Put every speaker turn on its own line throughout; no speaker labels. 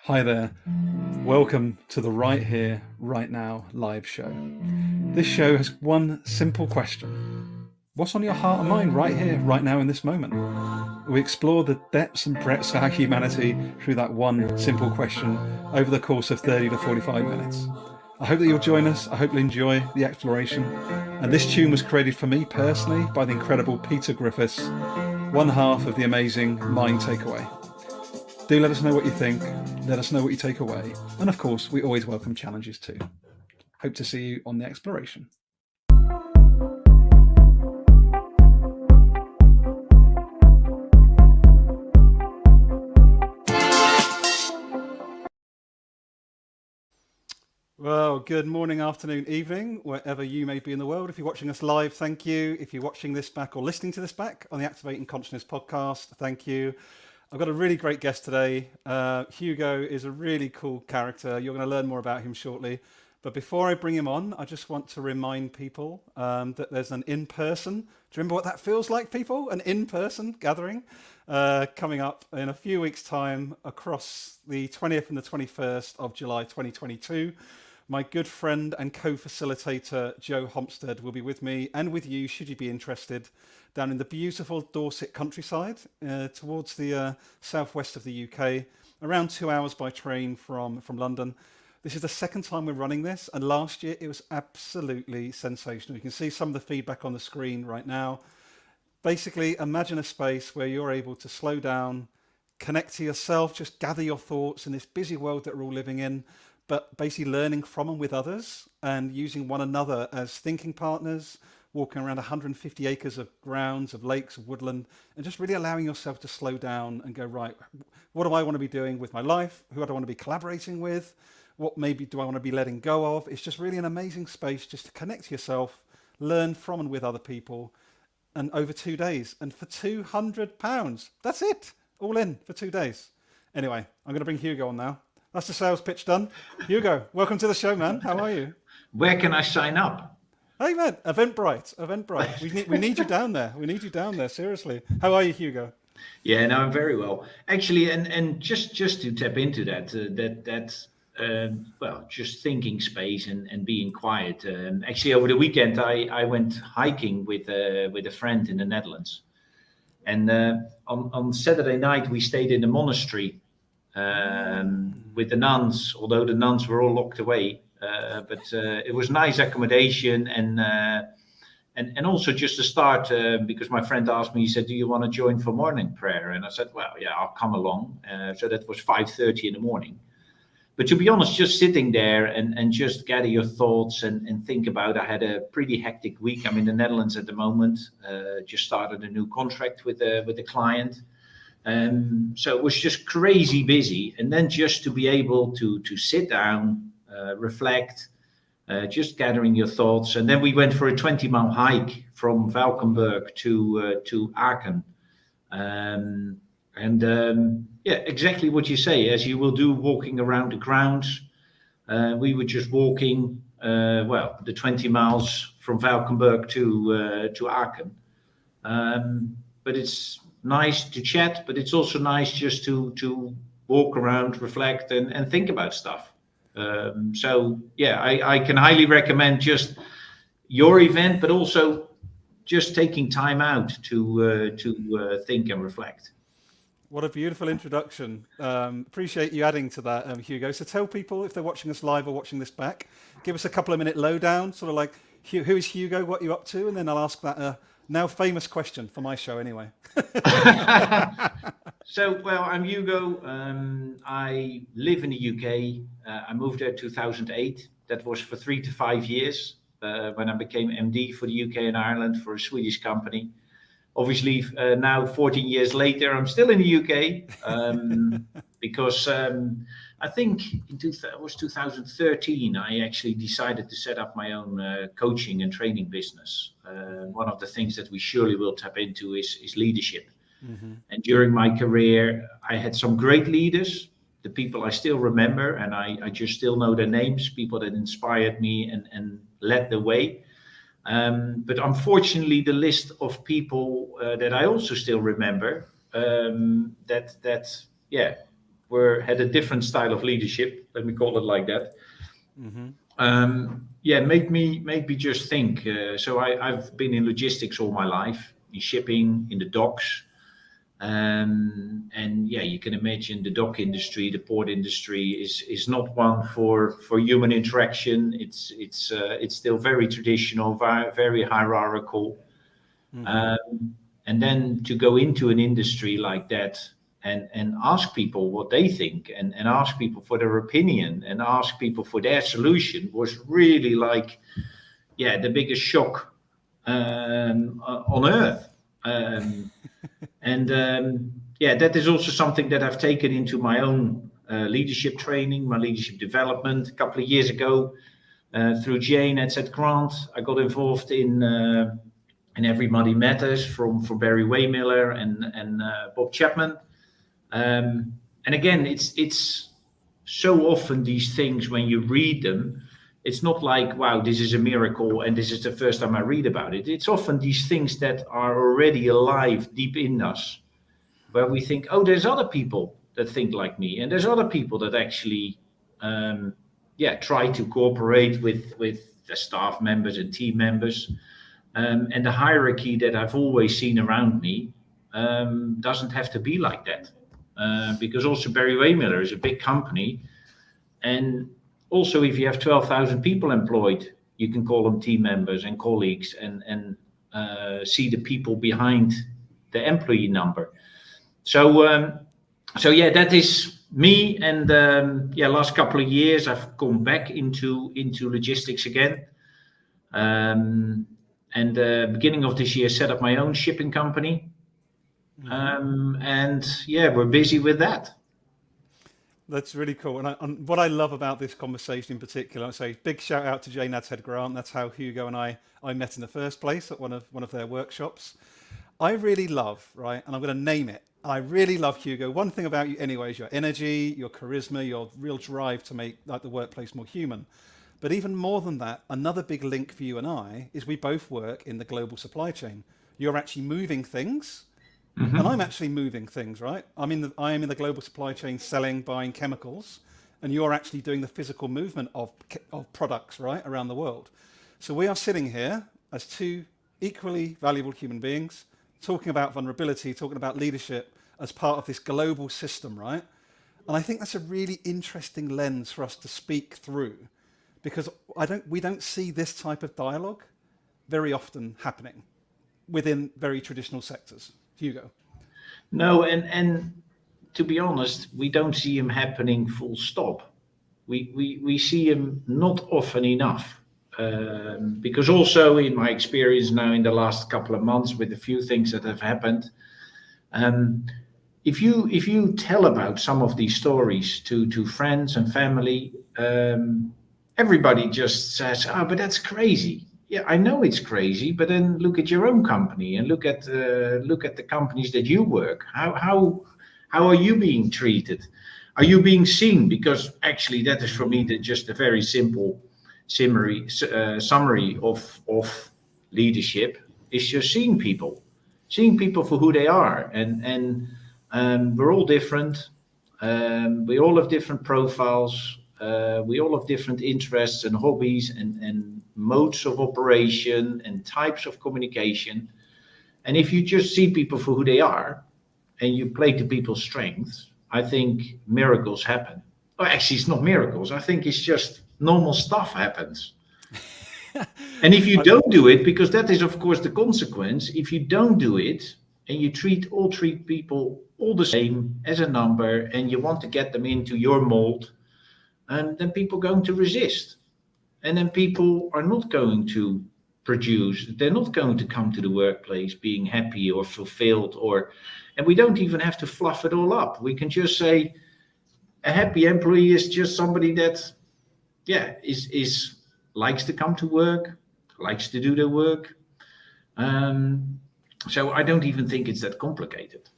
Hi there. Welcome to the Right Here, Right Now live show. This show has one simple question. What's on your heart and mind right here, right now in this moment? We explore the depths and breadths of our humanity through that one simple question over the course of 30 to 45 minutes. I hope that you'll join us. I hope you'll enjoy the exploration. And this tune was created for me personally by the incredible Peter Griffiths, one half of the amazing Mind Takeaway. Do let us know what you think. Let us know what you take away. And of course, we always welcome challenges too. Hope to see you on the exploration. Well, good morning, afternoon, evening, wherever you may be in the world. If you're watching us live, thank you. If you're watching this back or listening to this back on the Activating Consciousness podcast, thank you. I've got a really great guest today. Hugo is a really cool character. You're going to learn more about him shortly. But before I bring him on, I just want to remind people that there's an in-person. Do you remember what that feels like, people? An in-person gathering coming up in a few weeks' time across the 20th and the 21st of July 2022. My good friend and co-facilitator, Joe Homstead, will be with me and with you, should you be interested, down in the beautiful Dorset countryside towards the southwest of the UK, around 2 hours by train from London. This is the second time we're running this, and last year it was absolutely sensational. You can see some of the feedback on the screen right now. Basically, imagine a space where you're able to slow down, connect to yourself, just gather your thoughts in this busy world that we're all living in, but basically learning from and with others and using one another as thinking partners, walking around 150 acres of grounds, of lakes, of woodland, and just really allowing yourself to slow down and go, right, what do I want to be doing with my life? Who do I want to be collaborating with? What maybe do I want to be letting go of? It's just really an amazing space just to connect to yourself, learn from and with other people, and over 2 days. And for £200, that's it, all in for 2 days. Anyway, I'm going to bring Hugo on now. That's the sales pitch done. Hugo, welcome to the show, man. How are you?
Where can I sign up?
Hey, man, Eventbrite. We need you down there. We need you down there, seriously. How are you, Hugo?
Yeah, no, I'm very well. Actually, and just to tap into that, well, just thinking space and being quiet. Actually, over the weekend, I went hiking with a friend in the Netherlands. And on Saturday night, we stayed in a monastery with the nuns, although the nuns were all locked away. But it was nice accommodation and also just to start, because my friend asked me, he said, do you want to join for morning prayer? And I said, well, yeah, I'll come along. So that was 5:30 in the morning. But to be honest, just sitting there and just gather your thoughts and think about, I had a pretty hectic week. I'm in the Netherlands at the moment, just started a new contract with a client. So it was just crazy busy. And then just to be able to sit down, reflect, just gathering your thoughts. And then we went for a 20-mile hike from Valkenburg to Aachen. Yeah, exactly what you say, as you will do walking around the grounds. We were just walking, the 20 miles from Valkenburg to Aachen. But it's nice to chat, but it's also nice just to walk around, reflect, and think about stuff. So yeah, I can highly recommend just your event, but also just taking time out to think and reflect.
What a beautiful introduction. Appreciate you adding to that, Hugo. So tell people, if they're watching us live or watching this back, give us a couple of minute lowdown, sort of like, who is Hugo, what are you up to? And then I'll ask that now famous question for my show anyway.
So, well, I'm Hugo. I live in the UK. I moved there in 2008. That was for 3 to 5 years when I became MD for the UK and Ireland for a Swedish company. Obviously, now 14 years later, I'm still in the UK because I think it was 2013, I actually decided to set up my own coaching and training business. One of the things that we surely will tap into is leadership. Mm-hmm. And during my career, I had some great leaders, the people I still remember, and I just still know their names, people that inspired me and led the way. But unfortunately, the list of people that I also still remember had a different style of leadership. Let me call it like that.
Mm-hmm.
Made me just think. So I've been in logistics all my life, in shipping, in the docks. And yeah, you can imagine the dock industry, the port industry is not one for human interaction. It's still very traditional, very hierarchical. And then to go into an industry like that and ask people what they think and ask people for their opinion and ask people for their solution was really like, yeah, the biggest shock on earth. Yeah, that is also something that I've taken into my own leadership training, my leadership development. A couple of years ago, through Jane Adshead-Grant, I got involved in Everybody Matters from Barry Waymiller and Bob Chapman. And again, it's so often these things when you read them, it's not like, wow, this is a miracle and this is the first time I read about it. It's often these things that are already alive deep in us, where we think, oh, there's other people that think like me, and there's other people that actually, try to cooperate with the staff members and team members. And the hierarchy that I've always seen around me doesn't have to be like that. Because also Barry Waymiller is a big company. And also if you have 12,000 people employed, you can call them team members and colleagues and see the people behind the employee number. So yeah, that is me. And last couple of years, I've gone back into logistics again. And beginning of this year, set up my own shipping company. And yeah, we're busy with that.
That's really cool. And what I love about this conversation in particular, I say big shout out to Jane Adshead-Grant. That's how Hugo and I met in the first place at one of their workshops. I really love, right, and I'm going to name it. I really love, Hugo. One thing about you anyway is your energy, your charisma, your real drive to make like the workplace more human. But even more than that, another big link for you and I is we both work in the global supply chain. You're actually moving things, and I'm actually moving things, right? I am in the global supply chain selling, buying chemicals, and you're actually doing the physical movement of products, right, around the world. So we are sitting here as two equally valuable human beings, talking about vulnerability, talking about leadership as part of this global system, right? And I think that's a really interesting lens for us to speak through, because we don't see this type of dialogue very often happening within very traditional sectors. Hugo.
No, and to be honest, we don't see him happening full stop. We see him not often enough. Because also in my experience now in the last couple of months with a few things that have happened, if you tell about some of these stories to friends and family, everybody just says, "Oh, but that's crazy." Yeah, I know it's crazy, but then look at your own company and look at the companies that you work. How are you being treated? Are you being seen? Because actually, that is for me just a very simple summary of leadership is just seeing people for who they are, and we're all different. We all have different profiles. We all have different interests and hobbies and modes of operation and types of communication. And if you just see people for who they are and you play to people's strengths, I think miracles happen. Well, actually, it's not miracles. I think it's just normal stuff happens. And if you don't do it, because that is, of course, the consequence, if you don't do it and you treat people all the same as a number and you want to get them into your mold, then people are going to resist. And then people are not going to produce. They're not going to come to the workplace being happy or fulfilled. And we don't even have to fluff it all up. We can just say a happy employee is just somebody that, is likes to come to work, likes to do their work. So I don't even think it's that complicated.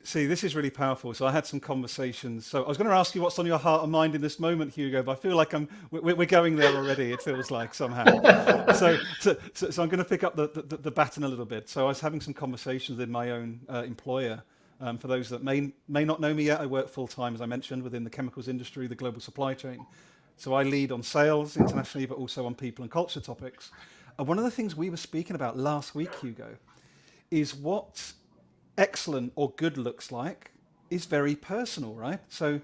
See, this is really powerful. So I had some conversations. So I was going to ask you what's on your heart and mind in this moment, Hugo, but I feel like we're going there already. It feels like somehow. So I'm going to pick up the baton a little bit. So I was having some conversations with my own employer For those that may not know me yet, I work full-time, as I mentioned, within the chemicals industry, the global supply chain. So I lead on sales internationally, but also on people and culture topics. And one of the things we were speaking about last week, Hugo, is what excellent or good looks like is very personal, right? So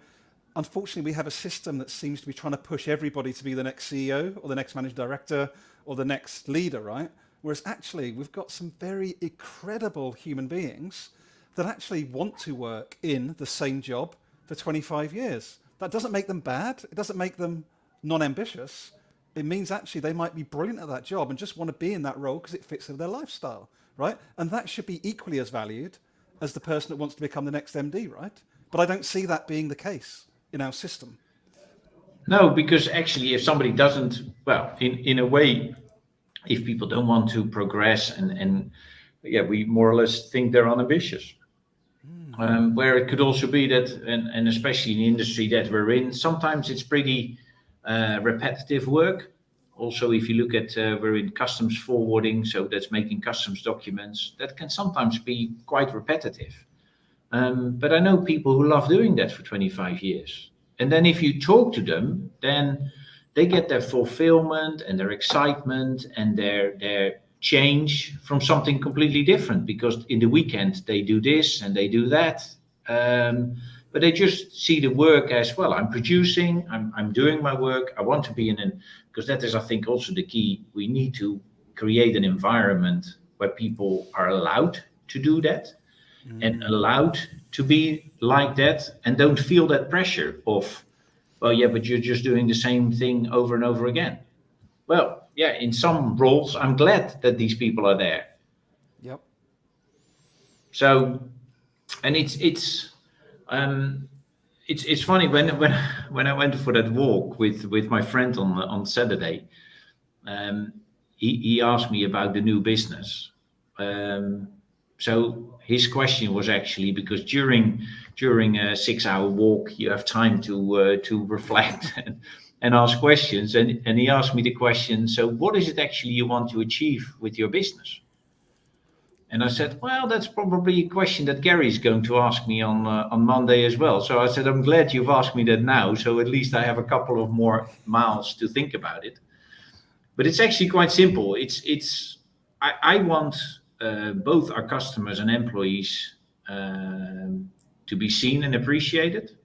unfortunately, we have a system that seems to be trying to push everybody to be the next CEO or the next managing director or the next leader, right? Whereas actually, we've got some very incredible human beings that actually want to work in the same job for 25 years. That doesn't make them bad. It doesn't make them non-ambitious. It means actually they might be brilliant at that job and just want to be in that role because it fits with their lifestyle, right? And that should be equally as valued as the person that wants to become the next MD, right? But I don't see that being the case in our system.
No, because actually, if somebody doesn't, well, in a way, if people don't want to progress and yeah, we more or less think they're unambitious. Where it could also be that, and especially in the industry that we're in, sometimes it's pretty repetitive work. Also, if you look at, we're in customs forwarding, so that's making customs documents, that can sometimes be quite repetitive. But I know people who love doing that for 25 years. And then if you talk to them, then they get their fulfillment and their excitement and their change from something completely different, because in the weekend they do this and they do that. But they just see the work as, well, I'm producing, I'm doing my work, I want to be in an, because that is, I think, also the key. We need to create an environment where people are allowed to do that and allowed to be like that and don't feel that pressure of, well, yeah, but you're just doing the same thing over and over again. Well, yeah, in some roles, I'm glad that these people are there.
Yep.
So, and it's funny when I went for that walk with my friend on Saturday. He asked me about the new business. So his question was actually, because during a 6-hour walk, you have time to reflect and ask questions. And he asked me the question, so what is it actually you want to achieve with your business? And I said, well, that's probably a question that Gary's going to ask me on Monday as well. So I said, I'm glad you've asked me that now. So at least I have a couple of more miles to think about it. But it's actually quite simple. I want both our customers and employees to be seen and appreciated.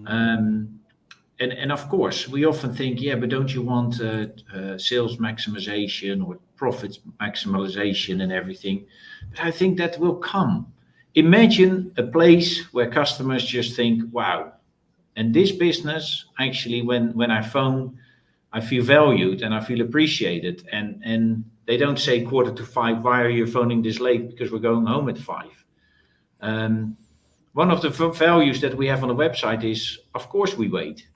And of course, we often think, yeah, but don't you want sales maximization or profit maximization and everything? But I think that will come. Imagine a place where customers just think, wow, and this business, actually, when I phone, I feel valued and I feel appreciated. And they don't say 4:45, why are you phoning this late? Because we're going home at 5. One of the values that we have on the website is, of course, we wait.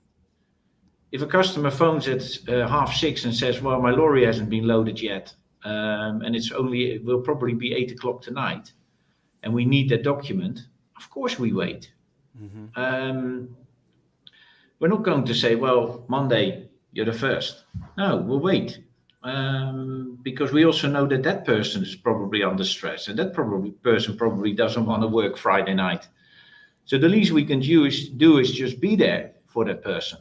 If a customer phones at 6:30 and says, well, my lorry hasn't been loaded yet, and it will probably be 8 o'clock tonight, and we need that document, of course we wait. We're not going to say, well, Monday, you're the first. No, we'll wait. Because we also know that person is probably under stress, and that person probably doesn't want to work Friday night. So the least we can do is just be there for that person.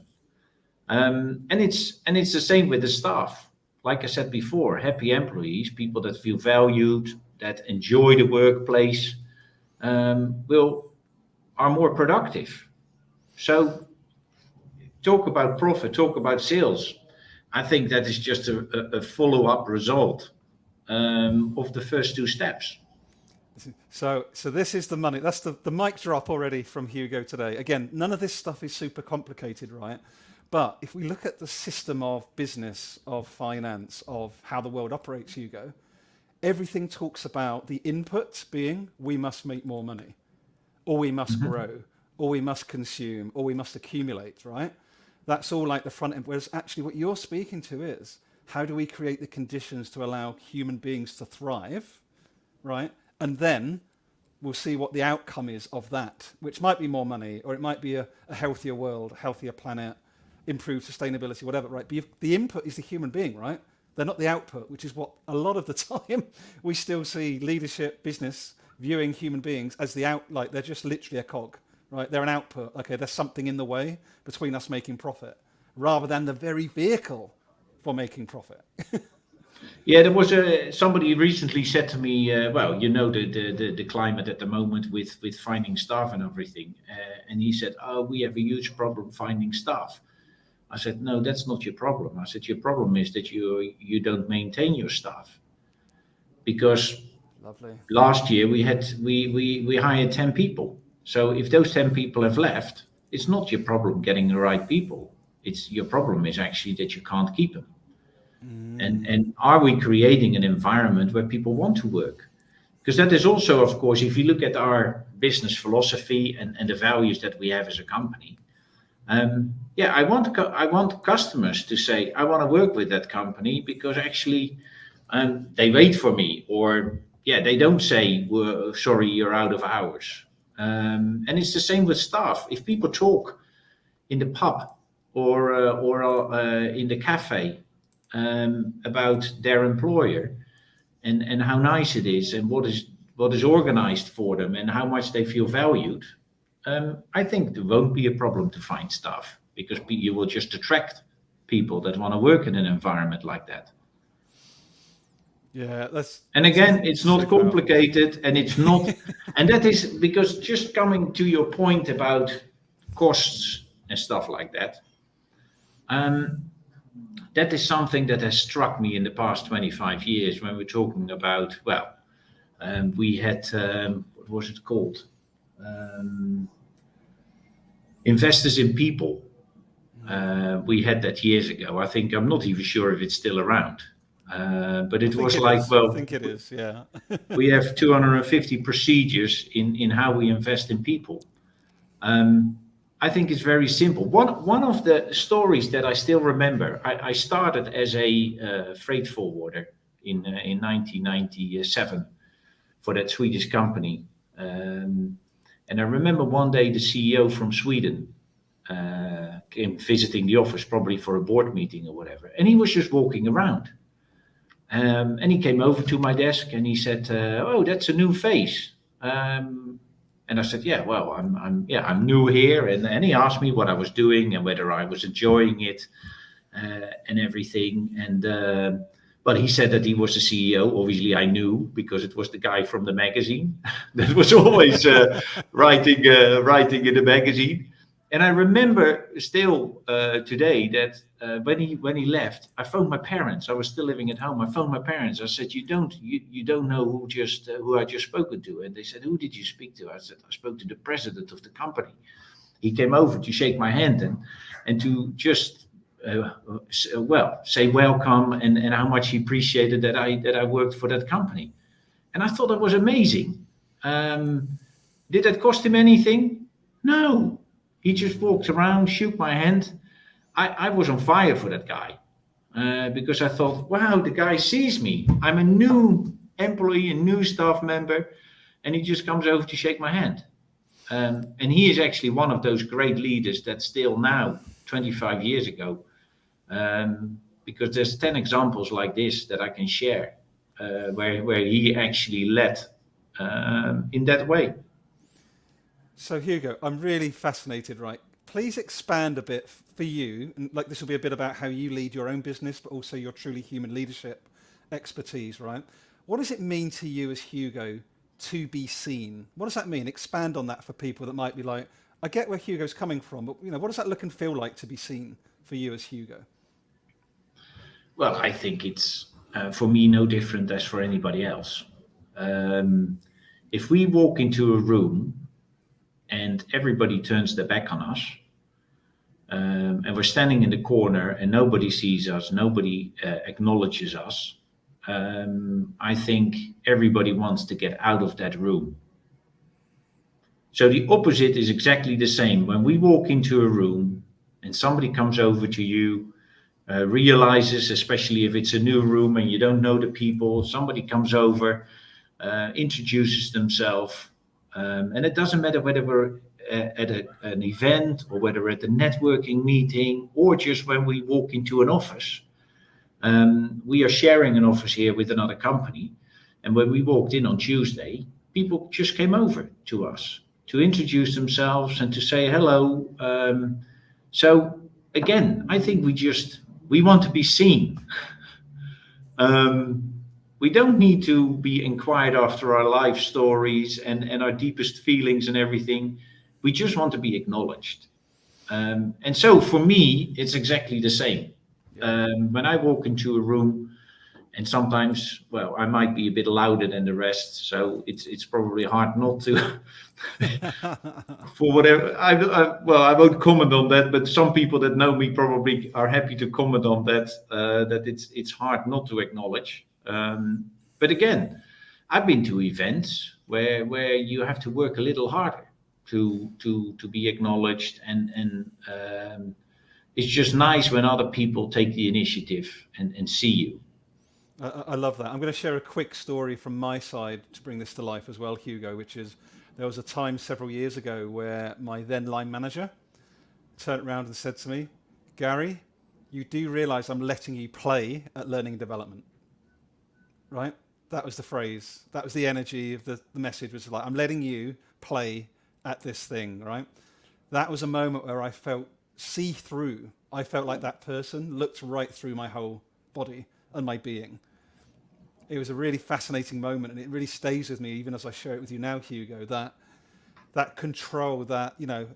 And it's the same with the staff. Like I said before, happy employees, people that feel valued, that enjoy the workplace, are more productive. So talk about profit, talk about sales. I think that is just a follow-up result of the first 2 steps.
So this is the money. That's the mic drop already from Hugo today. Again, none of this stuff is super complicated, right? But if we look at the system of business, of finance, of how the world operates, Hugo, everything talks about the input being, we must make more money, or we must grow, or we must consume, or we must accumulate, right? That's all like the front end. Whereas actually what you're speaking to is, how do we create the conditions to allow human beings to thrive, right? And then we'll see what the outcome is of that, which might be more money, or it might be a healthier world, a healthier planet, improved sustainability, whatever, right? But the input is the human being, right? They're not the output, which is what a lot of the time we still see leadership, business viewing human beings as like they're just literally a cog, right? They're an output. Okay, there's something in the way between us making profit, rather than the very vehicle for making profit.
Yeah, there was somebody recently said to me, well, you know the climate at the moment with finding staff and everything, and he said, oh, we have a huge problem finding staff. I said, no, that's not your problem. I said, your problem is that you don't maintain your staff, because
Lovely.
last year we hired 10 people. So if those 10 people have left, it's not your problem getting the right people. It's your problem is actually that you can't keep them. And are we creating an environment where people want to work? Because that is also, of course, if you look at our business philosophy and the values that we have as a company, yeah, I want customers to say, I want to work with that company because actually they wait for me, or yeah, they don't say, well, sorry, you're out of hours. And it's the same with staff. If people talk in the pub or in the cafe about their employer and how nice it is and what is organized for them and how much they feel valued, I think there won't be a problem to find staff, because you will just attract people that want to work in an environment like that.
Yeah,
and again, it's not
so
complicated, and it's not, and that is because, just coming to your point about costs and stuff like that, that is something that has struck me in the past 25 years when we're talking about, well, we had, what was it called? Investors in people. We had that years ago. I think, I'm not even sure if it's still around. But it was like, well,
I think it is, yeah.
We have 250 procedures in how we invest in people. I think it's very simple. One of the stories that I still remember, I started as a freight forwarder in 1997 for that Swedish company. And I remember one day the CEO from Sweden came visiting the office, probably for a board meeting or whatever. And he was just walking around. And he came over to my desk and he said, oh, that's a new face. And I said, yeah, well, I'm new here. And he asked me what I was doing and whether I was enjoying it and everything. And but he said that he was the CEO. Obviously, I knew, because it was the guy from the magazine that was always writing in the magazine. And I remember still today that when he left, I phoned my parents. I was still living at home. I phoned my parents. I said, you don't know who I just spoken to? And they said, who did you speak to? I said, I spoke to the president of the company. He came over to shake my hand and to just say welcome and how much he appreciated that I worked for that company. And I thought that was amazing. Did that cost him anything? No. He just walked around, shook my hand. I was on fire for that guy because I thought, wow, the guy sees me. I'm a new employee, a new staff member, and he just comes over to shake my hand. And he is actually one of those great leaders that still now, 25 years ago, because there's 10 examples like this that I can share where he actually led in that way.
So Hugo, I'm really fascinated, right? Please expand a bit for you, and like this will be a bit about how you lead your own business, but also your truly human leadership expertise, right? What does it mean to you as Hugo to be seen? What does that mean? Expand on that for people that might be like, I get where Hugo's coming from, but what does that look and feel like to be seen for you as Hugo?
Well, I think it's for me no different as for anybody else. If we walk into a room and everybody turns their back on us, and we're standing in the corner and nobody sees us, nobody acknowledges us, I think everybody wants to get out of that room. So the opposite is exactly the same. When we walk into a room and somebody comes over to you, realizes, especially if it's a new room and you don't know the people, somebody comes over, introduces themselves, and it doesn't matter whether we're at an event or whether we're at a networking meeting or just when we walk into an office. We are sharing an office here with another company. And when we walked in on Tuesday, people just came over to us to introduce themselves and to say hello. So again, I think we want to be seen. We don't need to be inquired after our life stories and our deepest feelings and everything. We just want to be acknowledged. And so for me, it's exactly the same. When I walk into a room, and sometimes, well, I might be a bit louder than the rest, so it's probably hard not to. For whatever, I won't comment on that. But some people that know me probably are happy to comment on that. That it's hard not to acknowledge. But again, I've been to events where you have to work a little harder to be acknowledged, and it's just nice when other people take the initiative and see you.
I love that. I'm going to share a quick story from my side to bring this to life as well, Hugo, which is there was a time several years ago where my then line manager turned around and said to me, Gary, you do realize I'm letting you play at learning and development, right? That was the phrase. That was the energy of the message, was like, I'm letting you play at this thing, right? That was a moment where I felt see-through. I felt like that person looked right through my whole body and my being. It was a really fascinating moment, and it really stays with me even as I share it with you now, Hugo, that control, that,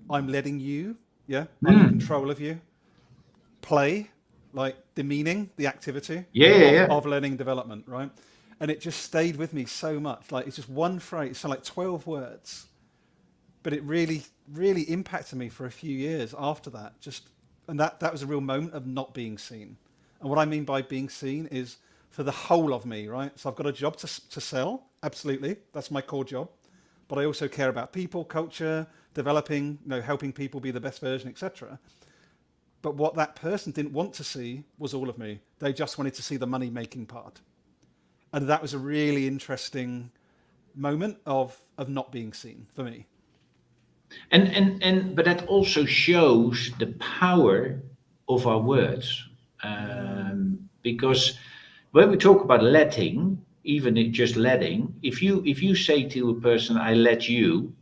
I'm letting you, I'm in control of you, play, like demeaning the activity of learning and development, right? And it just stayed with me so much. Like, it's just one phrase, so like 12 words, but it really, really impacted me for a few years after that. And that was a real moment of not being seen. And what I mean by being seen is for the whole of me, right? So I've got a job to sell, absolutely. That's my core job. But I also care about people, culture, developing, helping people be the best version, etc. But what that person didn't want to see was all of me. They just wanted to see the money-making part. And that was a really interesting moment of not being seen for me.
But that also shows the power of our words. Because when we talk about letting, even just letting, if you say to a person, "I let you,"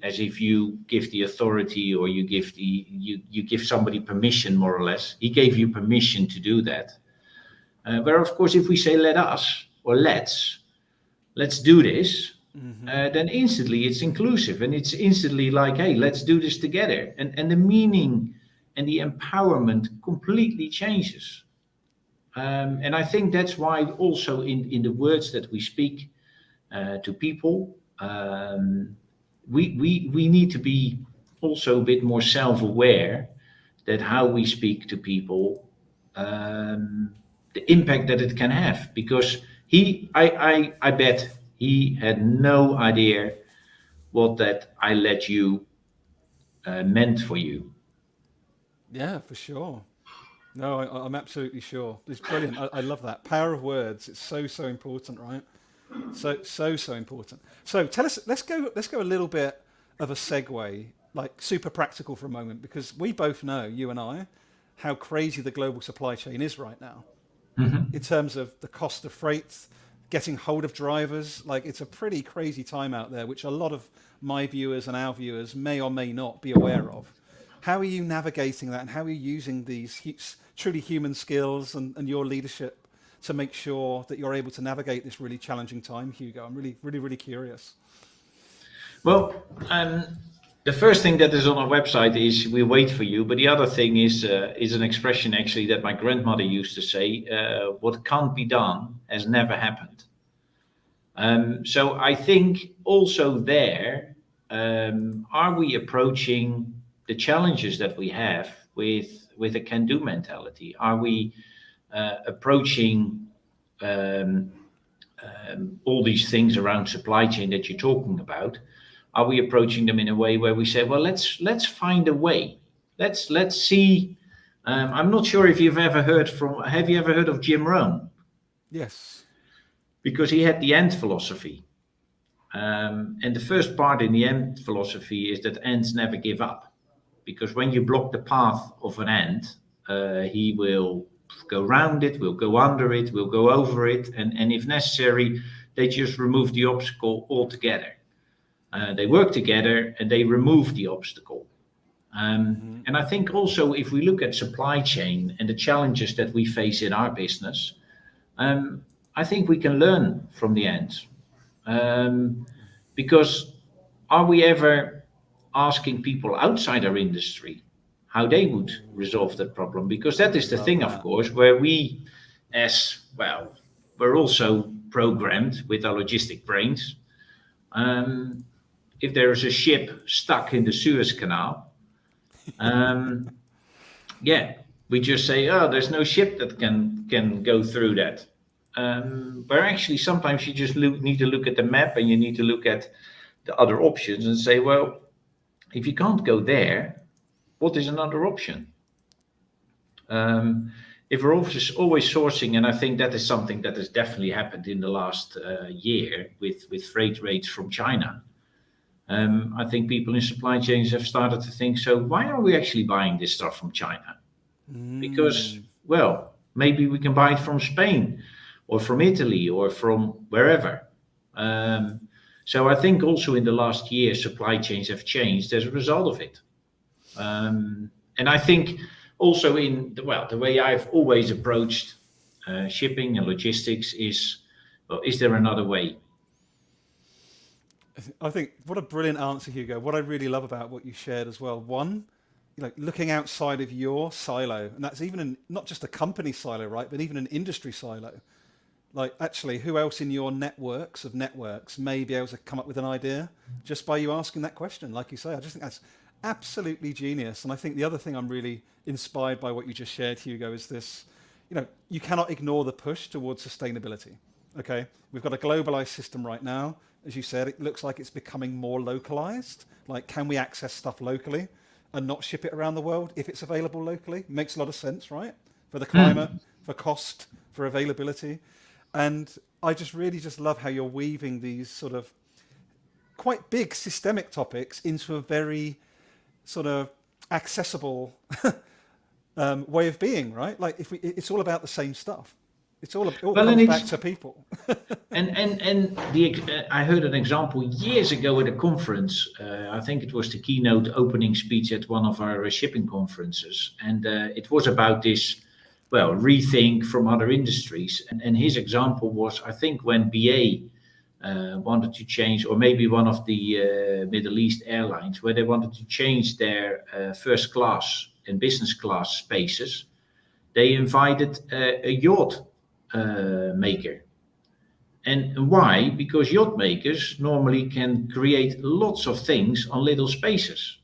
as if you give the authority or you give somebody permission, more or less. He gave you permission to do that. Where of course, if we say "let us" or let's do this, then instantly it's inclusive, and it's instantly like, "Hey, let's do this together," and the meaning and the empowerment completely changes. And I think that's why also in the words that we speak to people, we need to be also a bit more self-aware that how we speak to people, the impact that it can have. Because I bet he had no idea what that "I let you" meant for you.
Yeah, for sure. No, I'm absolutely sure. It's brilliant. I love that. Power of words. It's so important, right? So important. So tell us, let's go a little bit of a segue, like super practical for a moment, because we both know, you and I, how crazy the global supply chain is right now. In terms of the cost of freight, getting hold of drivers. Like, it's a pretty crazy time out there, which a lot of my viewers and our viewers may or may not be aware of. How are you navigating that, and how are you using these truly human skills and your leadership to make sure that you're able to navigate this really challenging time, Hugo? I'm really curious.
Well, the first thing that is on our website is "we wait for you," but the other thing is an expression actually that my grandmother used to say: "What can't be done has never happened." So I think also there, are we approaching the challenges that we have with a can-do mentality? Are we approaching all these things around supply chain that you're talking about? Are we approaching them in a way where we say, well, let's find a way. Let's see. I'm not sure if have you ever heard of Jim Rohn?
Yes.
Because he had the ant philosophy. And the first part in the ant philosophy is that ants never give up. Because when you block the path of an ant, he will go round it, will go under it, will go over it, and if necessary, they just remove the obstacle altogether. They work together and they remove the obstacle. And I think also if we look at supply chain and the challenges that we face in our business, I think we can learn from the ants. Because are we ever asking people outside our industry how they would resolve that problem? Because that is the
Love
thing,
that.
of course, where we, as well, we're also programmed with our logistic brains. If there is a ship stuck in the Suez Canal, yeah, we just say, oh, there's no ship that can go through that. Where actually sometimes you just need to look at the map and you need to look at the other options and say, well, if you can't go there, what is another option? If we're always sourcing, and I think that is something that has definitely happened in the last year with freight rates from China. I think people in supply chains have started to think, so why are we actually buying this stuff from China? Because, well, maybe we can buy it from Spain or from Italy or from wherever. So I think also in the last year, supply chains have changed as a result of it. And I think also the way I've always approached shipping and logistics is, well, is there another way?
I think what a brilliant answer, Hugo. What I really love about what you shared as well. One, looking outside of your silo, and that's even not just a company silo, right? But even an industry silo. Like actually, who else in your networks of networks may be able to come up with an idea just by you asking that question? Like you say, I just think that's absolutely genius. And I think the other thing I'm really inspired by what you just shared, Hugo, is this, you cannot ignore the push towards sustainability. Okay, we've got a globalized system right now. As you said, it looks like it's becoming more localized. Like, can we access stuff locally and not ship it around the world if it's available locally? Makes a lot of sense, right? For the climate, for cost, for availability. And I just really just love how you're weaving these sort of quite big systemic topics into a very sort of accessible way of being, right? Like it's all about the same stuff. It all comes back to people.
I heard an example years ago at a conference. I think it was the keynote opening speech at one of our shipping conferences, and it was about this, well, rethink from other industries. And his example was, I think, when BA wanted to change, or maybe one of the Middle East airlines, where they wanted to change their first class and business class spaces, they invited a yacht maker. And why? Because yacht makers normally can create lots of things on little spaces.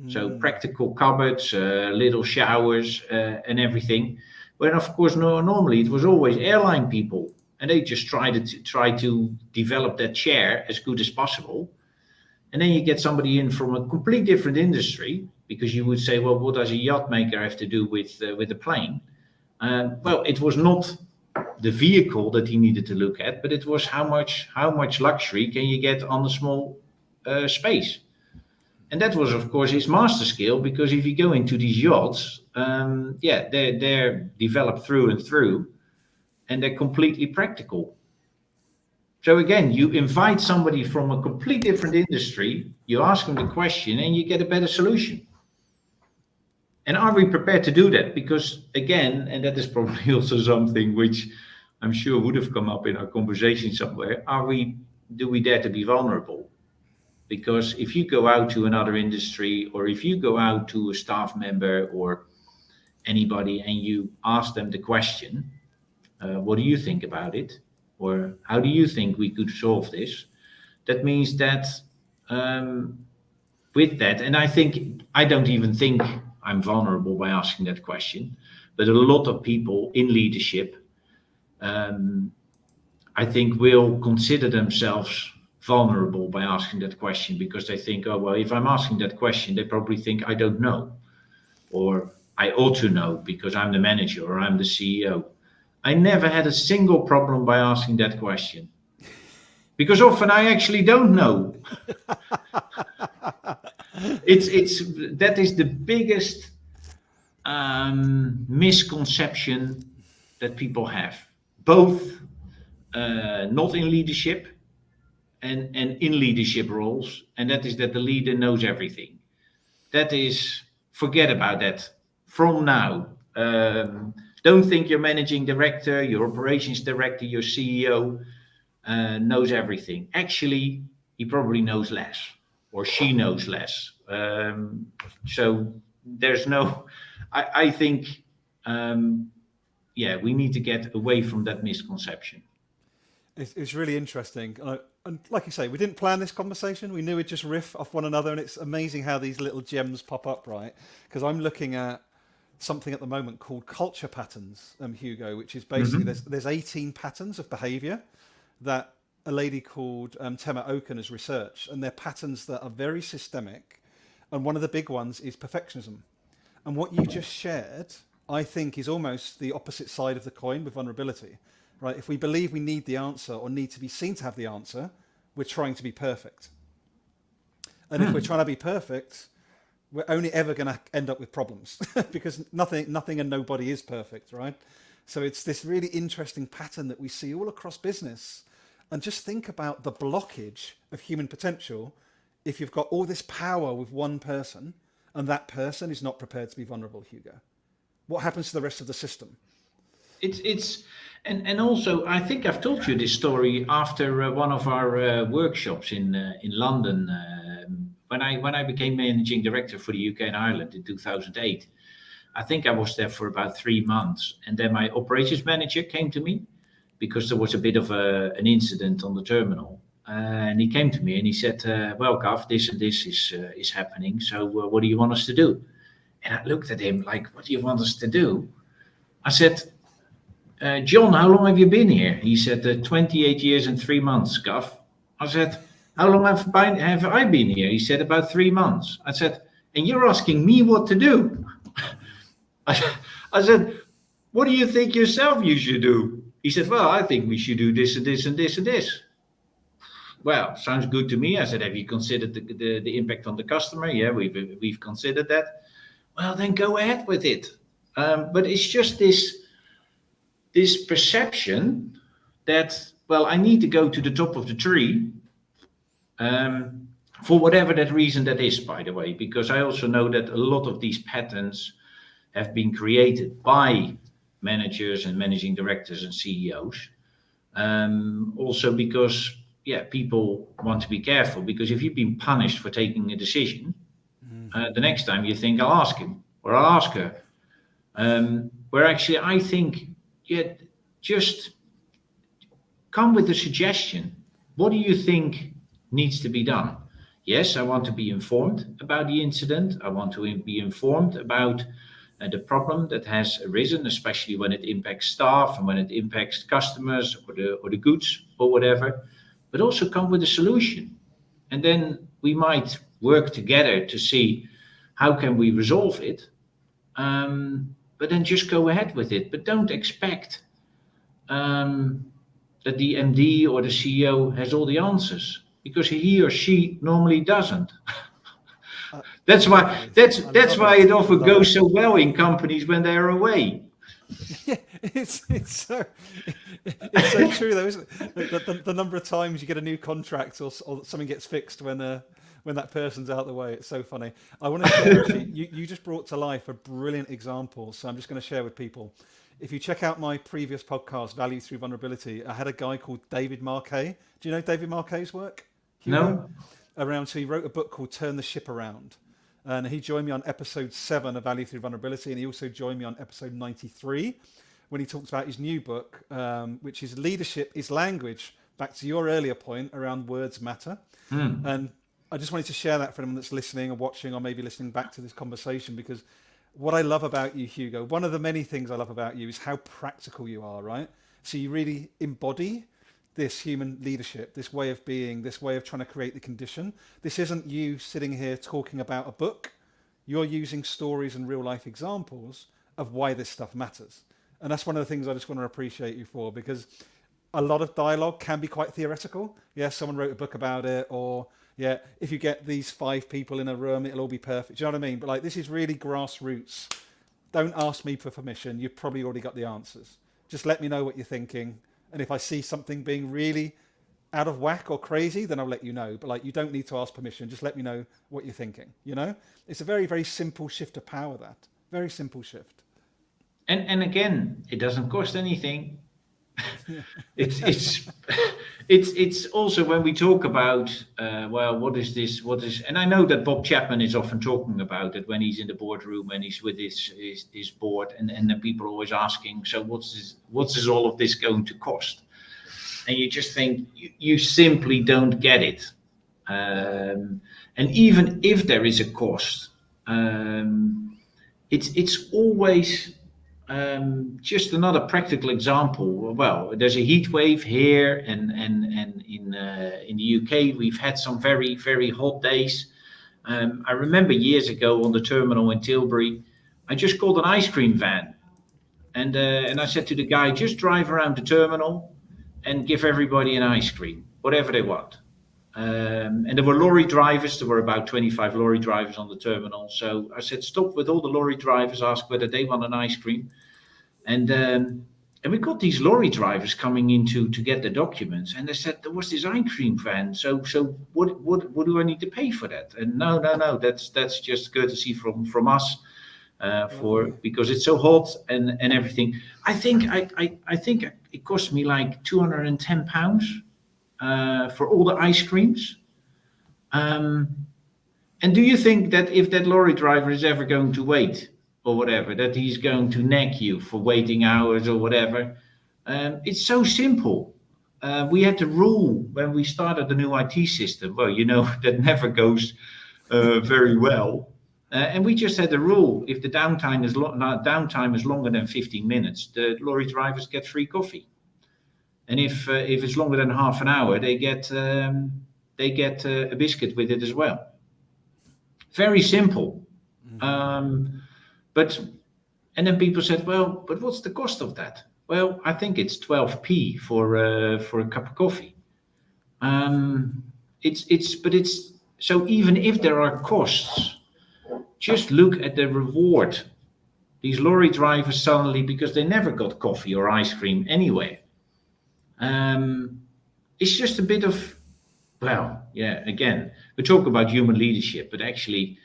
So practical cupboards, little showers, and everything. When of course normally it was always airline people, and they just try to develop that chair as good as possible. And then you get somebody in from a complete different industry, because you would say, well, what does a yacht maker have to do with a plane? Well, it was not the vehicle that he needed to look at, but it was how much luxury can you get on a small space. And that was, of course, his master skill, because if you go into these yachts, they're developed through and through, and they're completely practical. So again, you invite somebody from a completely different industry, you ask them the question, and you get a better solution. And are we prepared to do that? Because again, and that is probably also something which I'm sure would have come up in our conversation somewhere, do we dare to be vulnerable? Because if you go out to another industry, or if you go out to a staff member or anybody and you ask them the question, what do you think about it? Or how do you think we could solve this? That means that with that, and I don't even think I'm vulnerable by asking that question, but a lot of people in leadership, I think, will consider themselves vulnerable by asking that question, because they think, oh, well, if I'm asking that question, they probably think I don't know, or I ought to know because I'm the manager or I'm the CEO. I never had a single problem by asking that question, because often I actually don't know. That is the biggest misconception that people have, both not in leadership and in leadership roles, and that is that the leader knows everything. That is, forget about that from now. Don't think your managing director, your operations director, your CEO knows everything. Actually, he probably knows less, or she knows less. So there's no, I think, we need to get away from that misconception.
It's really interesting. And like you say, we didn't plan this conversation. We knew we'd just riff off one another. And it's amazing how these little gems pop up, right? Because I'm looking at something at the moment called culture patterns, Hugo, which is basically there's 18 patterns of behavior that a lady called Tema Okun has researched. And they're patterns that are very systemic. And one of the big ones is perfectionism. And what you just shared, I think, is almost the opposite side of the coin with vulnerability. Right? If we believe we need the answer or need to be seen to have the answer, we're trying to be perfect. And if we're trying to be perfect, we're only ever going to end up with problems because nothing and nobody is perfect, right? So it's this really interesting pattern that we see all across business. And just think about the blockage of human potential if you've got all this power with one person and that person is not prepared to be vulnerable, Hugo. What happens to the rest of the system?
And also, I think I've told you this story after one of our workshops in London when I became managing director for the UK and Ireland in 2008. I think I was there for about 3 months, and then my operations manager came to me because there was a bit of an incident on the terminal, and he came to me and he said, "Well, Gav, this and this is happening. So what do you want us to do?" And I looked at him like, "What do you want us to do?" I said, "John, how long have you been here?" He said, 28 years and 3 months, Gav. I said, "How long have I been here?" He said, "About 3 months." I said, "And you're asking me what to do?" I said, "What do you think yourself you should do?" He said, "Well, I think we should do this and this and this and this." Well, sounds good to me. I said, "Have you considered the impact on the customer?" "Yeah, we've considered that." "Well, then go ahead with it. But it's just this perception that, well, I need to go to the top of the tree, for whatever that reason that is, by the way, because I also know that a lot of these patterns have been created by managers and managing directors and CEOs. Also because, people want to be careful, because if you've been punished for taking a decision, the next time you think, "I'll ask him or I'll ask her." Where actually I think, just come with a suggestion. What do you think needs to be done? Yes, I want to be informed about the incident. I want to be informed about the problem that has arisen, especially when it impacts staff and when it impacts customers or the goods or whatever. But also come with a solution. And then we might work together to see how can we resolve it. But then just go ahead with it. But don't expect that the MD or the CEO has all the answers, because he or she normally doesn't. That's why it often goes so well in companies when they're away.
Yeah, it's so true though, isn't it? The number of times you get a new contract or something gets fixed when that person's out of the way. It's so funny. I want to share, actually, you just brought to life a brilliant example. So I'm just going to share with people. If you check out my previous podcast, Value Through Vulnerability, I had a guy called David Marquet. Do you know David Marquet's work?
No.
So he wrote a book called Turn the Ship Around. And he joined me on episode 7 of Value Through Vulnerability. And he also joined me on episode 93 when he talks about his new book, which is Leadership is Language, back to your earlier point around words matter. And I just wanted to share that for anyone that's listening or watching or maybe listening back to this conversation, because what I love about you, Hugo, one of the many things I love about you is how practical you are, right? So you really embody this human leadership, this way of being, this way of trying to create the condition. This isn't you sitting here talking about a book. You're using stories and real life examples of why this stuff matters. And that's one of the things I just want to appreciate you for, because a lot of dialogue can be quite theoretical. Yeah, someone wrote a book about it, or if you get these 5 people in a room, it'll all be perfect. Do you know what I mean? But like, this is really grassroots. Don't ask me for permission. You've probably already got the answers. Just let me know what you're thinking. And if I see something being really out of whack or crazy, then I'll let you know. But like, you don't need to ask permission. Just let me know what you're thinking. It's a very, very simple shift of power. That very simple shift.
And again, it doesn't cost anything. It's also when we talk about what is this, and I know that Bob Chapman is often talking about it when he's in the boardroom and he's with his board, and then people are always asking, so what's this all of this going to cost? And you just think you simply don't get it. And even if there is a cost, it's always just another practical example. Well, there's a heat wave here, and in the UK we've had some very, very hot days. I remember years ago on the terminal in Tilbury, I just called an ice cream van, and I said to the guy, just drive around the terminal and give everybody an ice cream, whatever they want. And there were lorry drivers. There were about 25 lorry drivers on the terminal. So I said, stop with all the lorry drivers, ask whether they want an ice cream. And we got these lorry drivers coming in to get the documents. And they said, there was this ice cream van. So what do I need to pay for that? And no, that's just courtesy from us. Because it's so hot and everything. I think it cost me like £210 for all the ice creams. And do you think that if that lorry driver is ever going to wait or whatever, that he's going to nag you for waiting hours or whatever? It's so simple. We had the rule when we started the new IT system. Well, that never goes very well. And we just had a rule: if the downtime is longer than 15 minutes, the lorry drivers get free coffee. And if it's longer than half an hour, they get a biscuit with it as well. Very simple. And then people said, well, but what's the cost of that? Well, I think it's 12p for a cup of coffee. So even if there are costs, just look at the reward. These lorry drivers suddenly, because they never got coffee or ice cream anywhere. It's just a bit of, again, we talk about human leadership, but actually,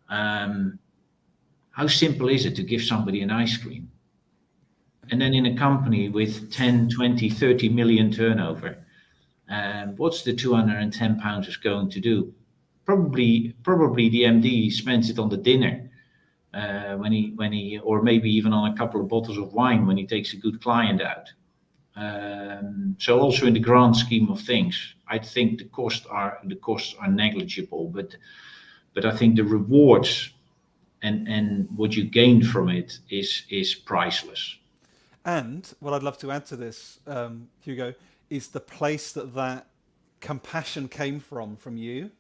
how simple is it to give somebody an ice cream? And then in a company with 10, 20, 30 million turnover, what's the £210 is going to do? Probably the MD spends it on the dinner when he, or maybe even on a couple of bottles of wine when he takes a good client out. So also in the grand scheme of things, I think the costs are negligible, but I think the rewards and what you gain from it is priceless.
And what I'd love to add to this, Hugo, is the place that compassion came from you.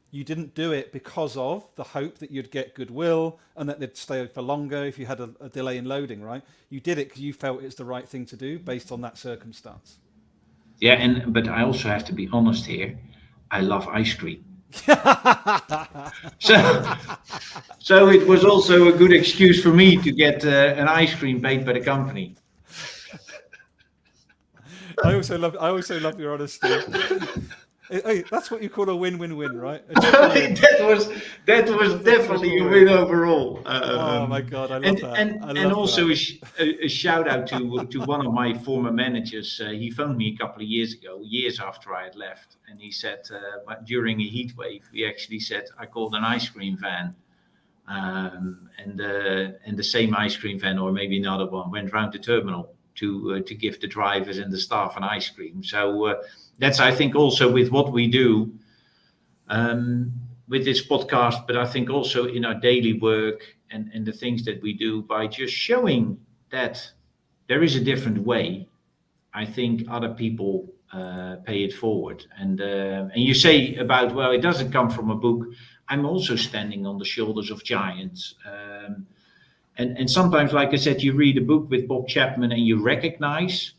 You didn't do it because of the hope that you'd get goodwill and that they'd stay for longer if you had a delay in loading, right? You did it because you felt it's the right thing to do based on that circumstance.
Yeah, but I also have to be honest here. I love ice cream. So it was also a good excuse for me to get an ice cream paid by the company.
I also love your honesty. Hey, that's what you call a win-win-win, right?
that was definitely a win overall.
Oh my God, I love that.
And also a shout out to one of my former managers. He phoned me a couple of years ago, years after I had left, and he said during a heat wave, he actually said, I called an ice cream van, and the same ice cream van, or maybe another one, went round the terminal to give the drivers and the staff an ice cream. So that's, I think, also with what we do with this podcast, but I think also in our daily work and the things that we do, by just showing that there is a different way, I think other people pay it forward. And you say about, well, it doesn't come from a book. I'm also standing on the shoulders of giants. And sometimes, like I said, you read a book with Bob Chapman and you recognize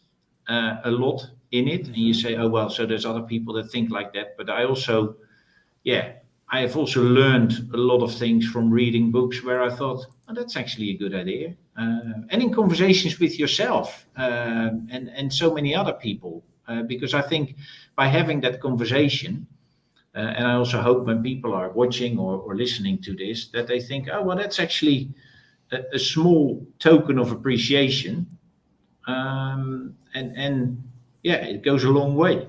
a lot in it, and you say, oh, well, so there's other people that think like that. But I have also learned a lot of things from reading books where I thought, oh, that's actually a good idea. And in conversations with yourself and so many other people. because I think by having that conversation, and I also hope when people are watching or listening to this, that they think, oh, well, that's actually a small token of appreciation. And yeah, it goes a long way.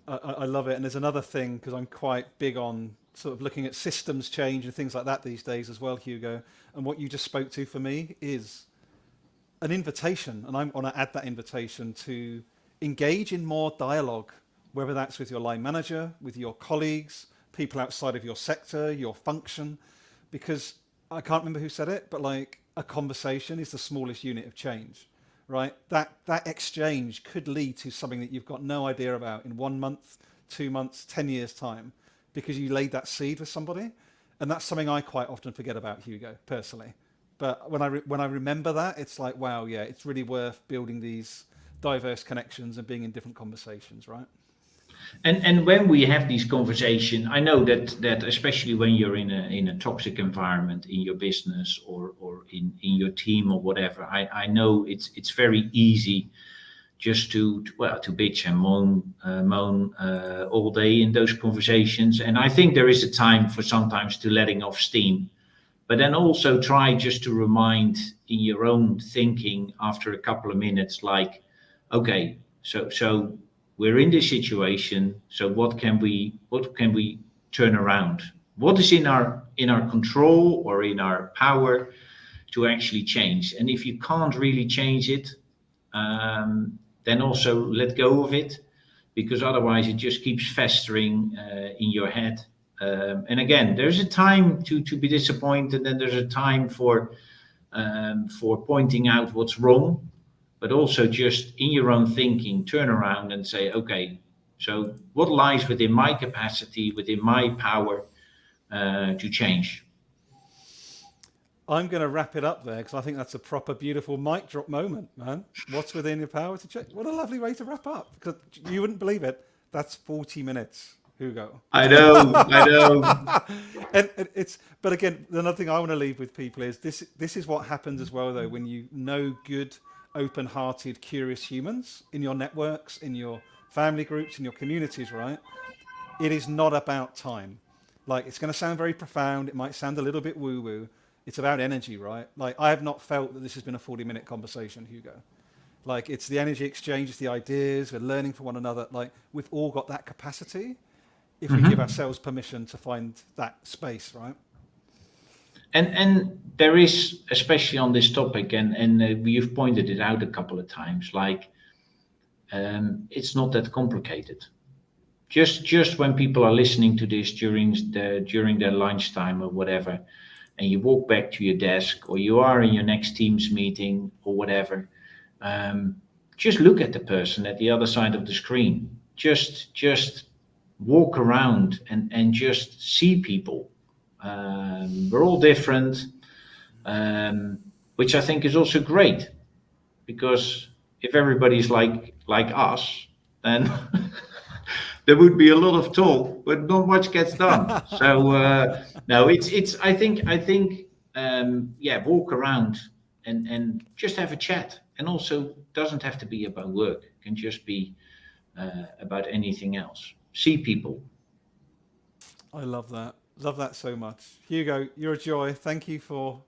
I love it. And there's another thing, because I'm quite big on sort of looking at systems change and things like that these days as well, Hugo. And what you just spoke to for me is an invitation. And I want to add that invitation to engage in more dialogue, whether that's with your line manager, with your colleagues, people outside of your sector, your function, because I can't remember who said it, but like a conversation is the smallest unit of change, right? That exchange could lead to something that you've got no idea about in 1 month, 2 months, 10 years time, because you laid that seed with somebody. And that's something I quite often forget about, Hugo, personally. But when I remember that, it's like, wow, yeah, it's really worth building these diverse connections and being in different conversations, right?
And when we have these conversations, I know that especially when you're in a toxic environment in your business or in your team or whatever, I know it's very easy just to bitch and moan all day in those conversations. And I think there is a time for sometimes to letting off steam, but then also try just to remind in your own thinking after a couple of minutes, like, okay, so we're in this situation. So what can we turn around? What is in our control or in our power to actually change? And if you can't really change it, then also let go of it, because otherwise it just keeps festering in your head. And again, there's a time to be disappointed, and there's a time for pointing out what's wrong, but also just in your own thinking, turn around and say, okay, so what lies within my capacity, within my power to change?
I'm going to wrap it up there, because I think that's a proper, beautiful mic drop moment, man. What's within your power to change? What a lovely way to wrap up, because you wouldn't believe it. That's 40 minutes, Hugo.
I know.
And but again, another thing I want to leave with people is this is what happens as well, though, when you know good, open-hearted, curious humans in your networks, in your family groups, in your communities, right? It is not about time. Like, it's going to sound very profound. It might sound a little bit woo-woo. It's about energy, right? Like, I have not felt that this has been a 40-minute conversation, Hugo. Like, it's the energy exchange, it's the ideas, we're learning from one another. Like, we've all got that capacity if we give ourselves permission to find that space, right?
And there is, especially on this topic, and you've pointed it out a couple of times, like, it's not that complicated. Just when people are listening to this during their lunchtime or whatever, and you walk back to your desk, or you are in your next Teams meeting or whatever, just look at the person at the other side of the screen. Just walk around and just see people. We're all different, which I think is also great, because if everybody's like us, then there would be a lot of talk, but not much gets done. So no, it's. I think walk around and just have a chat, and also doesn't have to be about work. It can just be about anything else. See people.
I love that. Love that so much. Hugo, you're a joy. Thank you for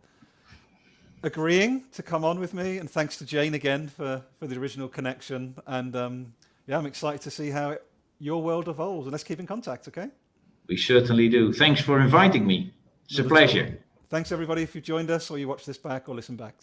agreeing to come on with me, and thanks to Jane again for the original connection. And I'm excited to see how your world evolves, and let's keep in contact, okay?
We certainly do. Thanks for inviting me. It's a pleasure.
Thanks everybody if you joined us, or you watch this back or listen back.